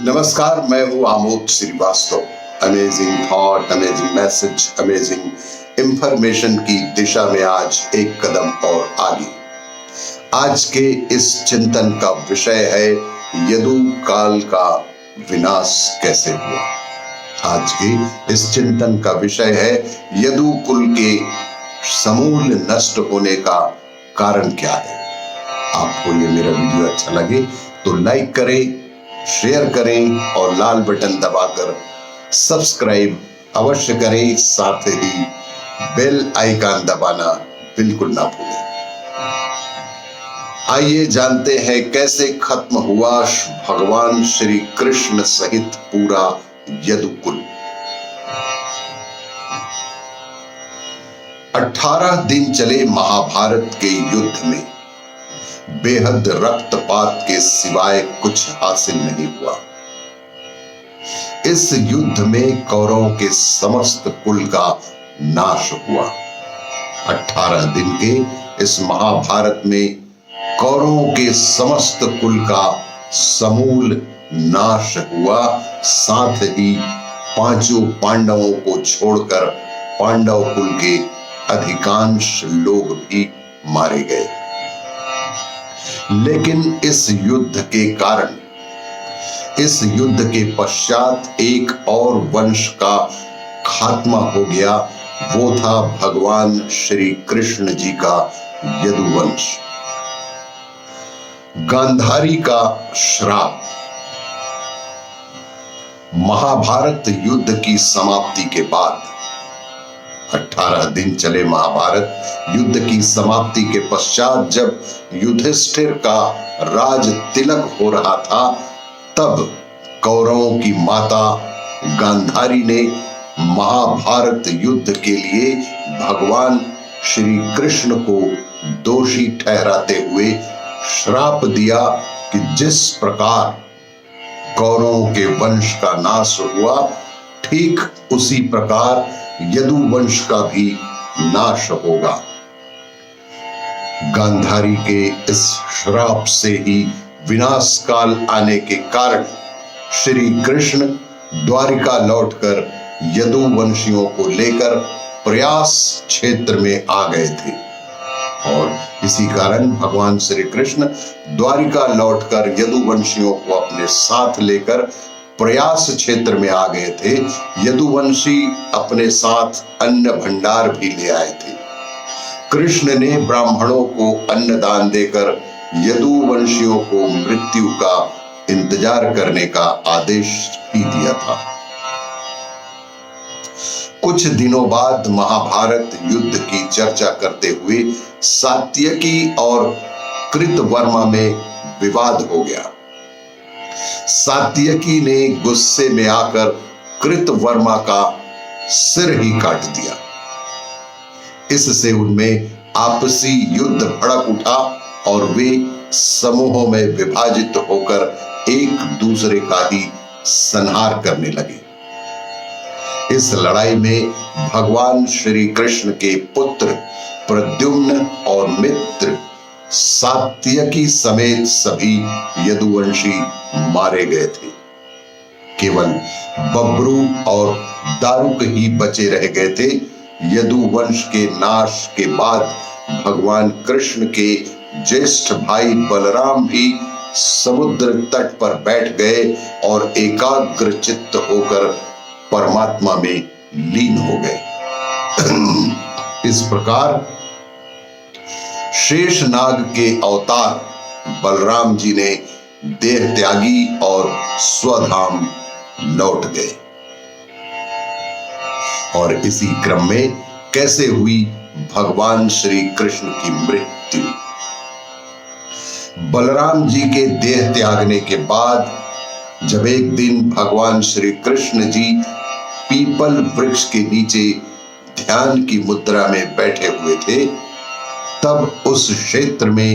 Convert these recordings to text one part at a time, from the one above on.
नमस्कार, मैं हूं Amod Srivastava. Amazing thought, amazing message, amazing information की दिशा में आज एक कदम और आगे। आज के इस चिंतन का विषय है यदु काल का विनाश कैसे हुआ। आज के इस चिंतन का विषय है यदु कुल के समूल नष्ट होने का कारण क्या है। आपको ये मेरा वीडियो अच्छा लगे तो लाइक करें, शेयर करें और लाल बटन दबाकर सब्सक्राइब अवश्य करें। साथ ही बेल आइकन दबाना बिल्कुल ना भूलें। आइए जानते हैं कैसे खत्म हुआ भगवान श्री कृष्ण सहित पूरा यदुकुल। 18 दिन चले महाभारत के युद्ध में बेहद रक्तपात के सिवाय कुछ हासिल नहीं हुआ। इस युद्ध में कौरवों के समस्त कुल का नाश हुआ। 18 दिन के इस महाभारत में कौरवों के समस्त कुल का समूल नाश हुआ। साथ ही पांचों पांडवों को छोड़कर पांडव कुल के अधिकांश लोग भी मारे गए। लेकिन इस युद्ध के कारण, इस युद्ध के पश्चात एक और वंश का खात्मा हो गया। वो था भगवान श्री कृष्ण जी का यदुवंश। गांधारी का श्राप। महाभारत युद्ध की समाप्ति के बाद 18 दिन चले महाभारत युद्ध की समाप्ति के पश्चात जब युधिष्ठिर का राज तिलक हो रहा था, तब कौरवों की माता गांधारी ने महाभारत युद्ध के लिए भगवान श्री कृष्ण को दोषी ठहराते हुए श्राप दिया कि जिस प्रकार कौरवों के वंश का नाश हुआ, ठीक उसी प्रकार यदुवंश का भी नाश होगा। गांधारी के इस श्राप से ही विनाश काल आने के कारण श्री कृष्ण द्वारिका लौटकर यदुवंशियों को लेकर प्रयास क्षेत्र में आ गए थे। और इसी कारण भगवान श्री कृष्ण द्वारिका लौटकर यदुवंशियों को अपने साथ लेकर प्रयास क्षेत्र में आ गए थे। यदुवंशी अपने साथ अन्न भंडार भी ले आए थे। कृष्ण ने ब्राह्मणों को अन्नदान देकर यदुवंशियों को मृत्यु का इंतजार करने का आदेश भी दिया था। कुछ दिनों बाद महाभारत युद्ध की चर्चा करते हुए सात्यकी और कृतवर्मा में विवाद हो गया। सात्यकी ने गुस्से में आकर कृतवर्मा का सिर ही काट दिया। इससे उनमें आपसी युद्ध भड़क उठा और वे समूहों में विभाजित होकर एक दूसरे का ही संहार करने लगे। इस लड़ाई में भगवान श्री कृष्ण के पुत्र प्रद्युम्न और मित्र सात्यकी समेत सभी यदुवंशी मारे गए थे। केवल बब्रू और दारुक ही बचे रह गए थे। यदुवंश के नाश के बाद भगवान कृष्ण के ज्येष्ठ भाई बलराम भी समुद्र तट पर बैठ गए और एकाग्र चित्त होकर परमात्मा में लीन हो गए। इस प्रकार शेषनाग के अवतार बलराम जी ने देह त्यागी और स्वधाम लौट गए। और इसी क्रम में कैसे हुई भगवान श्री कृष्ण की मृत्यु। बलराम जी के देह त्यागने के बाद जब एक दिन भगवान श्री कृष्ण जी पीपल वृक्ष के नीचे ध्यान की मुद्रा में बैठे हुए थे, तब उस क्षेत्र में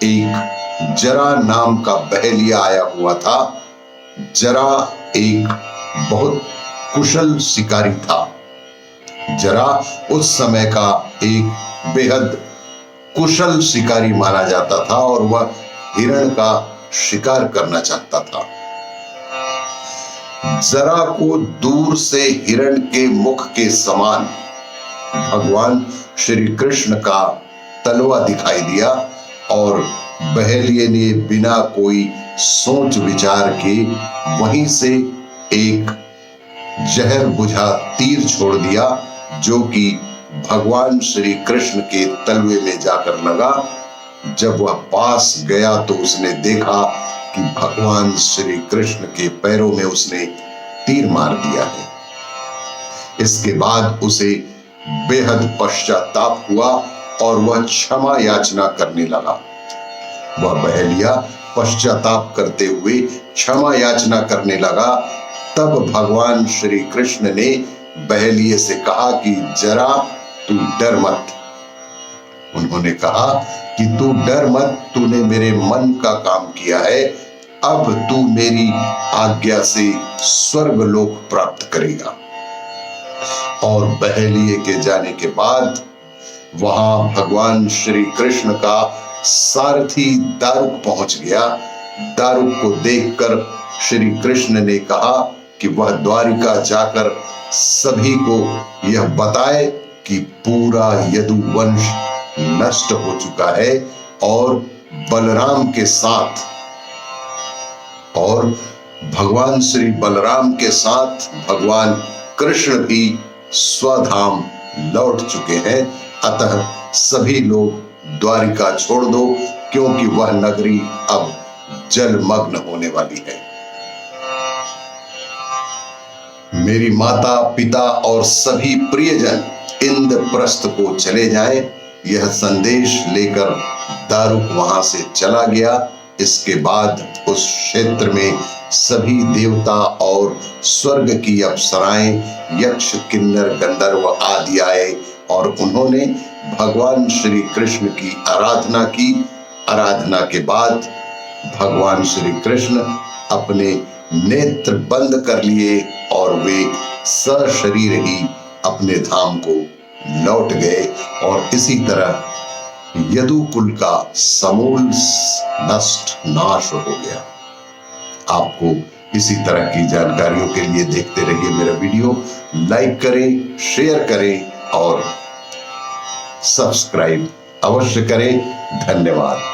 एक जरा नाम का बहेलिया आया हुआ था। जरा एक बहुत कुशल शिकारी था। जरा उस समय का एक बेहद कुशल शिकारी माना जाता था और वह हिरण का शिकार करना चाहता था। जरा को दूर से हिरण के मुख के समान भगवान श्री कृष्ण का तलवा दिखाई दिया और बहेलिये ने बिना कोई सोच विचार के वहीं से एक जहर बुझा तीर छोड़ दिया, जो कि भगवान श्री कृष्ण के तलवे में जाकर लगा। जब वह पास गया तो उसने देखा कि भगवान श्री कृष्ण के पैरों में उसने तीर मार दिया है। इसके बाद उसे बेहद पश्चाताप हुआ और वह क्षमा याचना करने लगा। वह बहेलिया पश्चाताप करते हुए क्षमा याचना करने लगा। तब भगवान श्री कृष्ण ने बहेलिये से कहा कि जरा तू डर मत। उन्होंने कहा कि तू डर मत, तूने मेरे मन का काम किया है। अब तू मेरी आज्ञा से स्वर्ग लोक प्राप्त करेगा। और बहेलिये के जाने के बाद वहां भगवान श्री कृष्ण का सारथी दारुक पहुंच गया। दारुक को देखकर श्री कृष्ण ने कहा कि वह द्वारिका जाकर सभी को यह बताए कि पूरा यदु वंश नष्ट हो चुका है और बलराम के साथ और भगवान श्री बलराम के साथ भगवान कृष्ण भी स्वधाम लौट चुके हैं। अतः सभी लोग द्वारिका छोड़ दो, क्योंकि वह नगरी अब जलमग्न होने वाली है। मेरी माता पिता और सभी प्रियजन इंद्रप्रस्थ को चले जाएं। यह संदेश लेकर दारुक वहां से चला गया। इसके बाद उस क्षेत्र में सभी देवता और स्वर्ग की अप्सराएं, यक्ष, किन्नर, गंधर्व आदि आए और उन्होंने भगवान श्री कृष्ण की आराधना की। आराधना के बाद भगवान श्री कृष्ण अपने नेत्र बंद कर लिए और वे सशरीर ही अपने धाम को लौट गए। और इसी तरह यदुकुल का समूल नष्ट नाश हो गया। आपको इसी तरह की जानकारियों के लिए देखते रहिए मेरा वीडियो। लाइक करें, शेयर करें और सब्सक्राइब अवश्य करें। धन्यवाद।